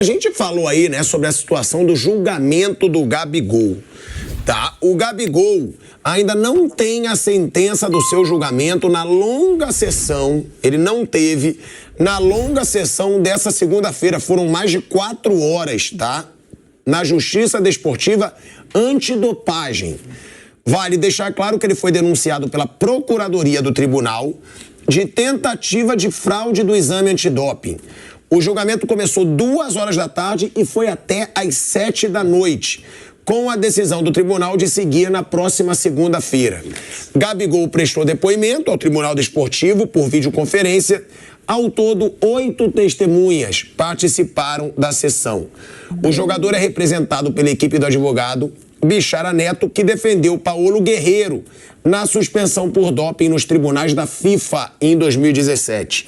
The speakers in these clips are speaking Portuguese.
A gente falou aí, né, sobre a situação do julgamento do Gabigol, tá? O Gabigol ainda não tem a sentença do seu julgamento na longa sessão, ele não teve, na longa sessão dessa segunda-feira, foram mais de 4 horas, tá? Na Justiça Desportiva Antidopagem. Vale deixar claro que ele foi denunciado pela Procuradoria do Tribunal de tentativa de fraude do exame antidoping. O julgamento começou 2 horas da tarde e foi até às 7 da noite, com a decisão do tribunal de seguir na próxima segunda-feira. Gabigol prestou depoimento ao Tribunal Desportivo por videoconferência. Ao todo, 8 testemunhas participaram da sessão. O jogador é representado pela equipe do advogado Bichara Neto, que defendeu Paulo Guerreiro na suspensão por doping nos tribunais da FIFA em 2017.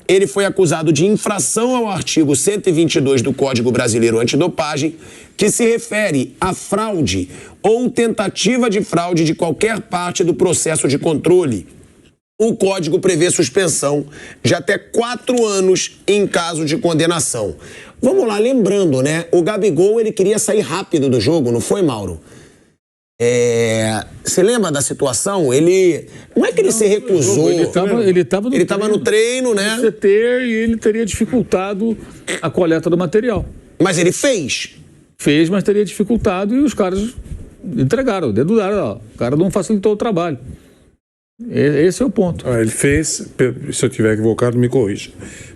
Ele foi acusado de infração ao artigo 122 do Código Brasileiro Antidopagem, que se refere a fraude ou tentativa de fraude de qualquer parte do processo de controle. O Código prevê suspensão de até 4 anos em caso de condenação. Vamos lá, lembrando, né? O Gabigol, ele queria sair rápido do jogo, não foi, Mauro? Você lembra da situação? Ele não é que ele se recusou. Ele estava no treino, né? No CT, e ele teria dificultado a coleta do material. Mas ele fez? Fez, mas teria dificultado, e os caras entregaram, dedudaram, ó, o cara não facilitou o trabalho. Esse é o ponto. Ele fez, se eu tiver equivocado, me corrija.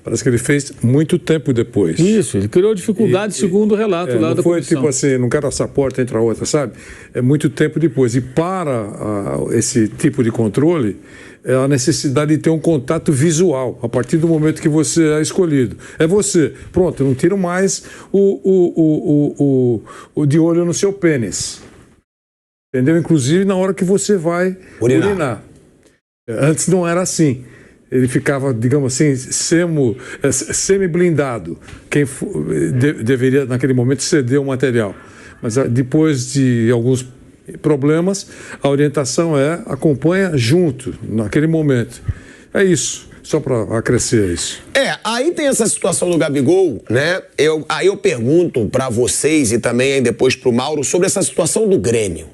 Parece que ele fez muito tempo depois. Isso, ele criou dificuldade, segundo o relato lá da comissão. Não foi tipo assim, não quero essa porta entre a outra, sabe? É muito tempo depois. E para esse tipo de controle, é a necessidade de ter um contato visual, a partir do momento que você é escolhido. É você. Pronto, eu não tiro mais o de olho no seu pênis. Entendeu? Inclusive na hora que você vai urinar. Antes não era assim. Ele ficava, digamos assim, semi-blindado. Quem deveria, naquele momento, ceder o material. Mas depois de alguns problemas, a orientação acompanha junto, naquele momento. É isso. Só para acrescer isso. Aí tem essa situação do Gabigol, né? Aí eu pergunto para vocês e também aí depois para o Mauro sobre essa situação do Grêmio.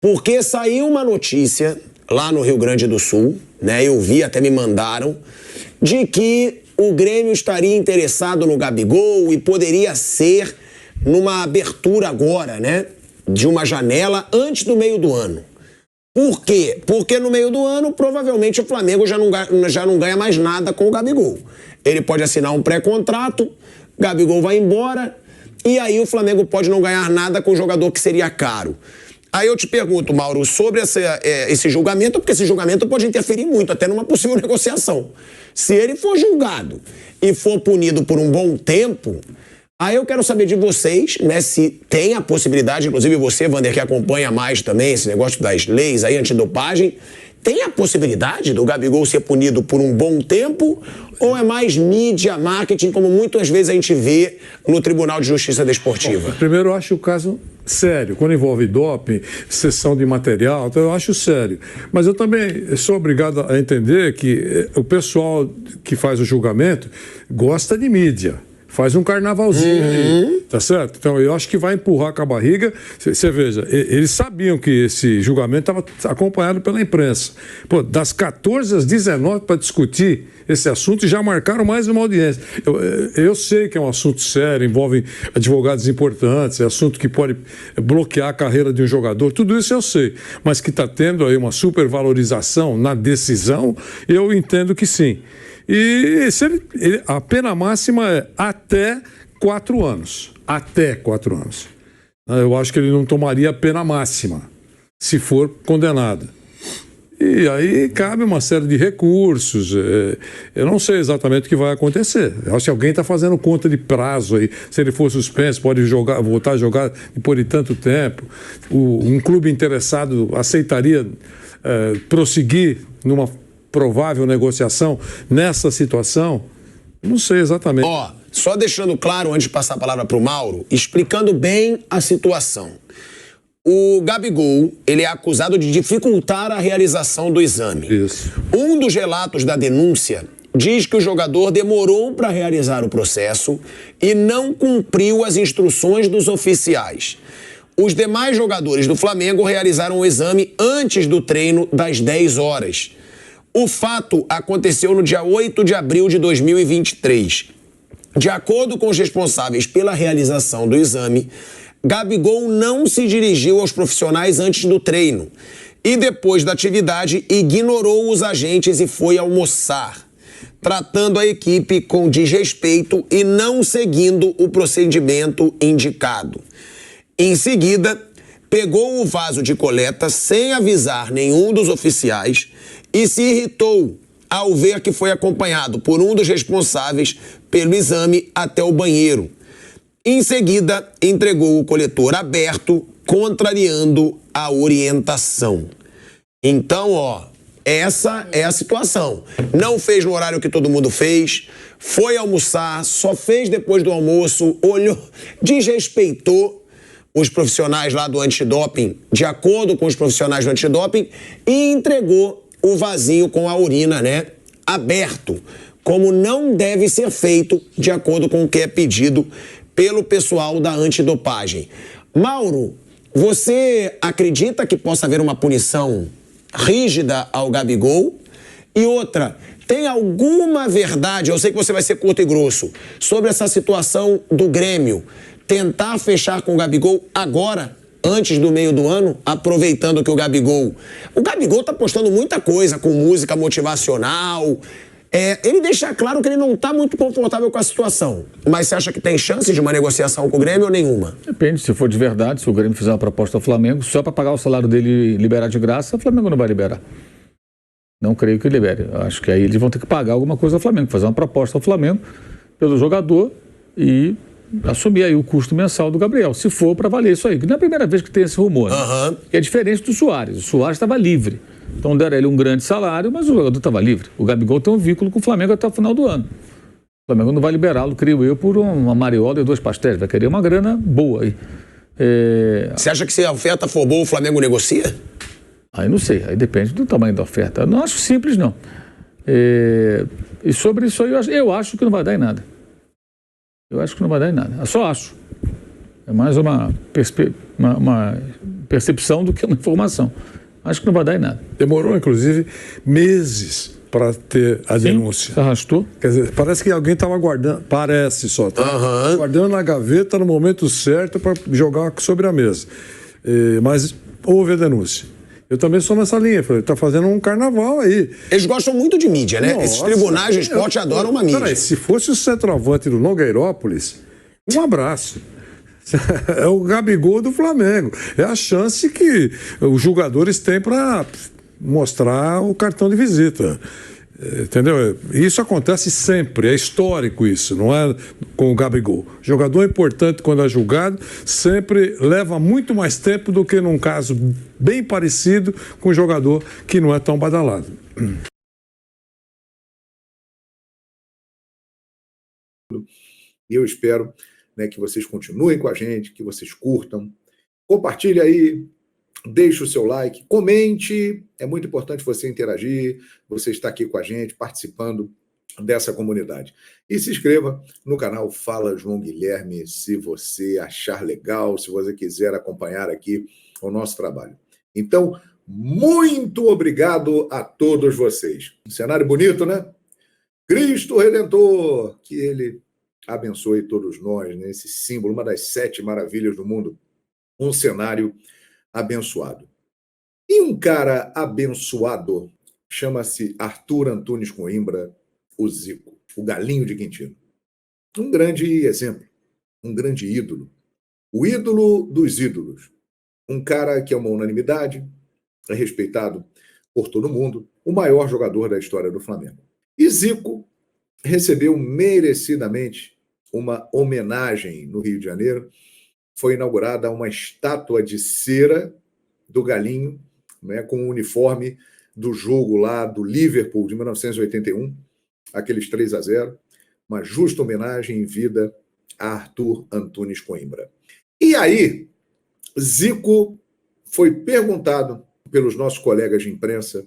Porque saiu uma notícia lá no Rio Grande do Sul, né? Eu vi, até me mandaram, de que o Grêmio estaria interessado no Gabigol e poderia ser numa abertura agora, né? De uma janela antes do meio do ano. Por quê? Porque no meio do ano, provavelmente, o Flamengo já não ganha mais nada com o Gabigol. Ele pode assinar um pré-contrato, Gabigol vai embora, e aí o Flamengo pode não ganhar nada com o jogador que seria caro. Aí eu te pergunto, Mauro, sobre esse julgamento, porque esse julgamento pode interferir muito, até numa possível negociação. Se ele for julgado e for punido por um bom tempo, aí eu quero saber de vocês, né, se tem a possibilidade, inclusive você, Vander, que acompanha mais também esse negócio das leis aí, antidopagem, tem a possibilidade do Gabigol ser punido por um bom tempo ou é mais mídia, marketing, como muitas vezes a gente vê no Tribunal de Justiça Desportiva? Bom, primeiro, eu acho o caso sério. Quando envolve doping, cessão de material, então eu acho sério. Mas eu também sou obrigado a entender que o pessoal que faz o julgamento gosta de mídia. Faz um carnavalzinho aí, tá certo? Então, eu acho que vai empurrar com a barriga. Você veja, eles sabiam que esse julgamento estava acompanhado pela imprensa. Pô, das 14 às 19 para discutir esse assunto, e já marcaram mais uma audiência. Eu sei que é um assunto sério, envolve advogados importantes, é assunto que pode bloquear a carreira de um jogador, tudo isso eu sei. Mas que está tendo aí uma supervalorização na decisão, eu entendo que sim. E a pena máxima é até 4 anos. Até 4 anos. Eu acho que ele não tomaria a pena máxima, se for condenado. E aí cabe uma série de recursos. Eu não sei exatamente o que vai acontecer. Eu acho que alguém está fazendo conta de prazo aí. Se ele for suspenso, pode voltar a jogar depois de tanto tempo. Um clube interessado aceitaria prosseguir numa provável negociação nessa situação? Não sei exatamente. Só deixando claro, antes de passar a palavra para o Mauro, explicando bem a situação. O Gabigol, ele é acusado de dificultar a realização do exame. Isso. Um dos relatos da denúncia diz que o jogador demorou para realizar o processo e não cumpriu as instruções dos oficiais. Os demais jogadores do Flamengo realizaram o exame antes do treino das 10 horas. O fato aconteceu no dia 8 de abril de 2023. De acordo com os responsáveis pela realização do exame, Gabigol não se dirigiu aos profissionais antes do treino e, depois da atividade, ignorou os agentes e foi almoçar, tratando a equipe com desrespeito e não seguindo o procedimento indicado. Em seguida, pegou o vaso de coleta sem avisar nenhum dos oficiais e se irritou ao ver que foi acompanhado por um dos responsáveis pelo exame até o banheiro. Em seguida, entregou o coletor aberto, contrariando a orientação. Então, essa é a situação. Não fez no horário que todo mundo fez, foi almoçar, só fez depois do almoço, olhou, desrespeitou os profissionais lá do antidoping, de acordo com os profissionais do antidoping, e entregou o vasinho com a urina, aberto, como não deve ser feito, de acordo com o que é pedido pelo pessoal da antidopagem. Mauro, você acredita que possa haver uma punição rígida ao Gabigol? E outra, tem alguma verdade, eu sei que você vai ser curto e grosso, sobre essa situação do Grêmio tentar fechar com o Gabigol agora, antes do meio do ano, aproveitando que o Gabigol tá postando muita coisa com música motivacional. Ele deixa claro que ele não tá muito confortável com a situação. Mas você acha que tem chance de uma negociação com o Grêmio ou nenhuma? Depende, se for de verdade, se o Grêmio fizer uma proposta ao Flamengo, só para pagar o salário dele e liberar de graça, o Flamengo não vai liberar. Não creio que libere. Eu acho que aí eles vão ter que pagar alguma coisa ao Flamengo, fazer uma proposta ao Flamengo pelo jogador e assumir aí o custo mensal do Gabriel, se for para valer isso aí. Que não é a primeira vez que tem esse rumor, Que é diferente do Suárez. O Suárez estava livre. Então deram ele um grande salário, mas o jogador estava livre. O Gabigol tem um vínculo com o Flamengo até o final do ano. O Flamengo não vai liberá-lo, creio eu, por uma mariola e 2 pastéis. Vai querer uma grana boa aí. Você acha que se a oferta for boa, o Flamengo negocia? Aí não sei, aí depende do tamanho da oferta. Eu não acho simples, não. E sobre isso aí, eu acho que não vai dar em nada. Eu acho que não vai dar em nada. Eu só acho. É mais uma percepção do que uma informação. Acho que não vai dar em nada. Demorou, inclusive, meses para ter a denúncia. Se arrastou. Quer dizer, parece que alguém estava guardando, parece só, guardando na gaveta no momento certo para jogar sobre a mesa. Mas houve a denúncia. Eu também sou nessa linha. Falei, tá fazendo um carnaval aí. Eles gostam muito de mídia, né? Esses tribunais de esporte adoram uma mídia. Peraí, se fosse o centroavante do Nogueirópolis, um abraço. É o Gabigol do Flamengo. É a chance que os jogadores têm para mostrar o cartão de visita. Entendeu? Isso acontece sempre, é histórico isso, não é com o Gabigol. Jogador importante, quando é julgado, sempre leva muito mais tempo do que num caso bem parecido com um jogador que não é tão badalado. E eu espero, que vocês continuem com a gente, que vocês curtam. Compartilhe aí, deixe o seu like, comente. É muito importante você interagir, você estar aqui com a gente, participando dessa comunidade. E se inscreva no canal Fala João Guilherme, se você achar legal, se você quiser acompanhar aqui o nosso trabalho. Então, muito obrigado a todos vocês. Um cenário bonito, né? Cristo Redentor, que ele abençoe todos nós, nesse símbolo, uma das 7 maravilhas do mundo, um cenário abençoado. E um cara abençoado chama-se Arthur Antunes Coimbra, o Zico, o galinho de Quintino. Um grande exemplo, um grande ídolo. O ídolo dos ídolos. Um cara que é uma unanimidade, é respeitado por todo mundo, o maior jogador da história do Flamengo. E Zico recebeu merecidamente uma homenagem no Rio de Janeiro. Foi inaugurada uma estátua de cera do galinho, com o uniforme do jogo lá do Liverpool de 1981, aqueles 3-0, uma justa homenagem em vida a Arthur Antunes Coimbra. E aí, Zico foi perguntado pelos nossos colegas de imprensa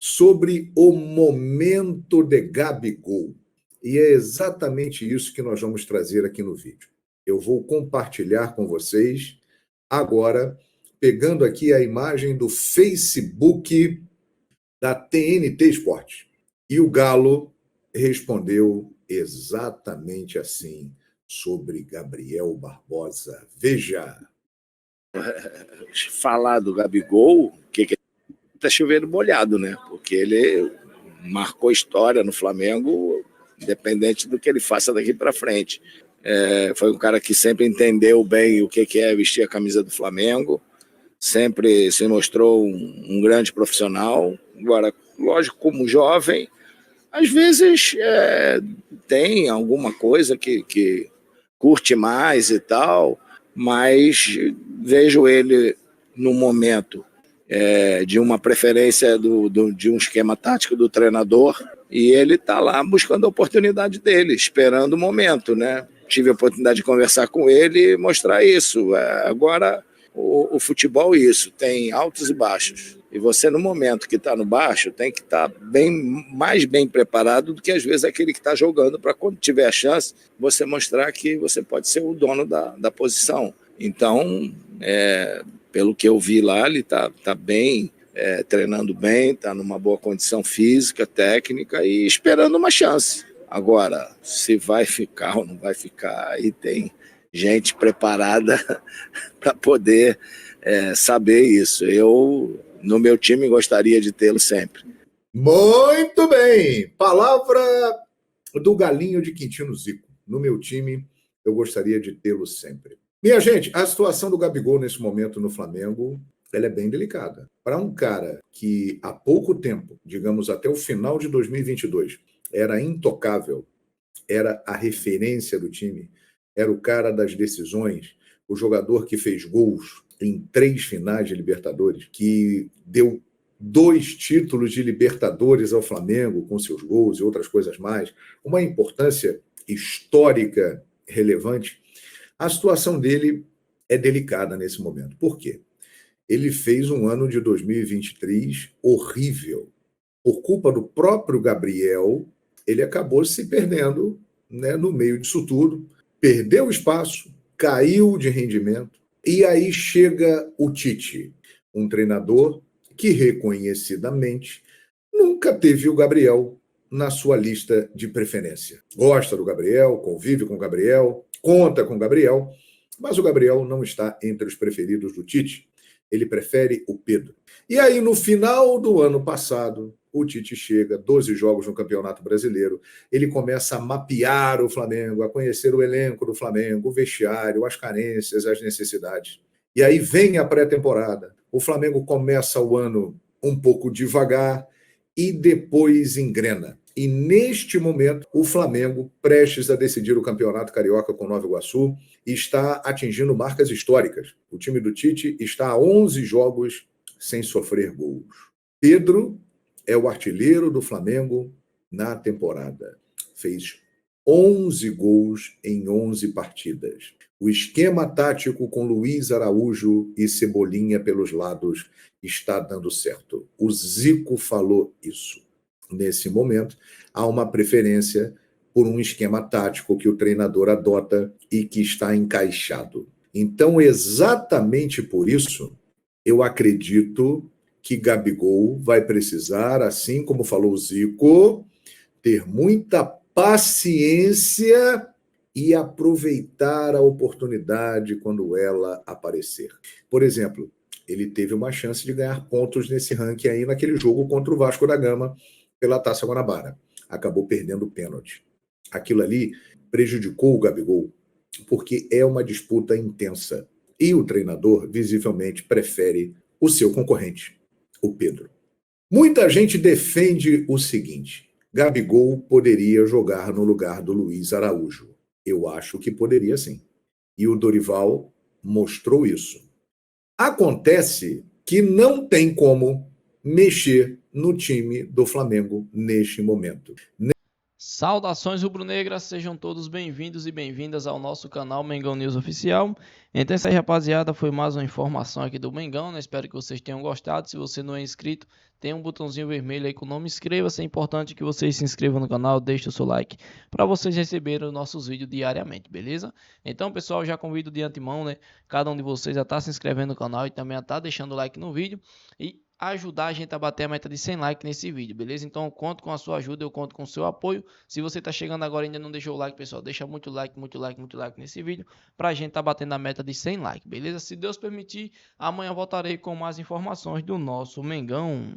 sobre o momento de Gabigol. E é exatamente isso que nós vamos trazer aqui no vídeo. Eu vou compartilhar com vocês agora, pegando aqui a imagem do Facebook da TNT Esportes. E o Galo respondeu exatamente assim sobre Gabriel Barbosa. Veja. Falar do Gabigol, que tá chovendo molhado, né? Porque ele marcou história no Flamengo, independente do que ele faça daqui para frente. Foi um cara que sempre entendeu bem o que é vestir a camisa do Flamengo, sempre se mostrou um grande profissional. Agora, lógico, como jovem, às vezes tem alguma coisa que curte mais e tal, mas vejo ele no momento de uma preferência de um esquema tático do treinador, e ele está lá buscando a oportunidade dele, esperando o momento, né? Tive a oportunidade de conversar com ele e mostrar isso. Agora, o futebol isso, tem altos e baixos. E você, no momento que está no baixo, tem que estar mais bem preparado do que, às vezes, aquele que está jogando, para quando tiver a chance, você mostrar que você pode ser o dono da posição. Então, pelo que eu vi lá, ele está bem, treinando bem, está numa boa condição física, técnica e esperando uma chance. Agora, se vai ficar ou não vai ficar, aí tem gente preparada para poder saber isso. Eu, no meu time, gostaria de tê-lo sempre. Muito bem! Palavra do Galinho de Quintino Zico. No meu time, eu gostaria de tê-lo sempre. Minha gente, a situação do Gabigol nesse momento no Flamengo, ela é bem delicada. Para um cara que há pouco tempo, digamos até o final de 2022, era intocável, era a referência do time, era o cara das decisões, o jogador que fez gols em 3 finais de Libertadores, que deu 2 títulos de Libertadores ao Flamengo com seus gols e outras coisas mais, uma importância histórica relevante. A situação dele é delicada nesse momento. Por quê? Ele fez um ano de 2023 horrível. Por culpa do próprio Gabriel, ele acabou se perdendo, né, no meio disso tudo, perdeu espaço, caiu de rendimento, e aí chega o Tite, um treinador que reconhecidamente nunca teve o Gabriel na sua lista de preferência. Gosta do Gabriel, convive com o Gabriel, conta com o Gabriel, mas o Gabriel não está entre os preferidos do Tite. Ele prefere o Pedro. E aí, no final do ano passado, o Tite chega, 12 jogos no Campeonato Brasileiro, ele começa a mapear o Flamengo, a conhecer o elenco do Flamengo, o vestiário, as carências, as necessidades. E aí vem a pré-temporada. O Flamengo começa o ano um pouco devagar e depois engrena. E neste momento, o Flamengo, prestes a decidir o Campeonato Carioca com Nova Iguaçu, está atingindo marcas históricas. O time do Tite está a 11 jogos sem sofrer gols. Pedro é o artilheiro do Flamengo na temporada. Fez 11 gols em 11 partidas. O esquema tático com Luiz Araújo e Cebolinha pelos lados está dando certo. O Zico falou isso. Nesse momento, há uma preferência por um esquema tático que o treinador adota e que está encaixado. Então, exatamente por isso, eu acredito que Gabigol vai precisar, assim como falou o Zico, ter muita paciência e aproveitar a oportunidade quando ela aparecer. Por exemplo, ele teve uma chance de ganhar pontos nesse ranking aí naquele jogo contra o Vasco da Gama pela Taça Guanabara. Acabou perdendo o pênalti. Aquilo ali prejudicou o Gabigol, porque é uma disputa intensa. E o treinador, visivelmente, prefere o seu concorrente, o Pedro. Muita gente defende o seguinte: Gabigol poderia jogar no lugar do Luiz Araújo. Eu acho que poderia sim. E o Dorival mostrou isso. Acontece que não tem como mexer no time do Flamengo neste momento. Saudações rubro-negras, sejam todos bem-vindos e bem-vindas ao nosso canal Mengão News Oficial. Então isso aí, rapaziada, foi mais uma informação aqui do Mengão, né? Espero que vocês tenham gostado. Se você não é inscrito, tem um botãozinho vermelho aí com o nome inscreva-se. É importante que vocês se inscrevam no canal, deixem o seu like para vocês receberem os nossos vídeos diariamente, beleza? Então, pessoal, já convido de antemão, né? Cada um de vocês já tá se inscrevendo no canal e também já tá deixando o like no vídeo e ajudar a gente a bater a meta de 100 likes nesse vídeo, beleza? Então eu conto com a sua ajuda, eu conto com o seu apoio. Se você tá chegando agora e ainda não deixou o like, pessoal, deixa muito like nesse vídeo pra gente tá batendo a meta de 100 likes, beleza? Se Deus permitir, amanhã voltarei com mais informações do nosso Mengão.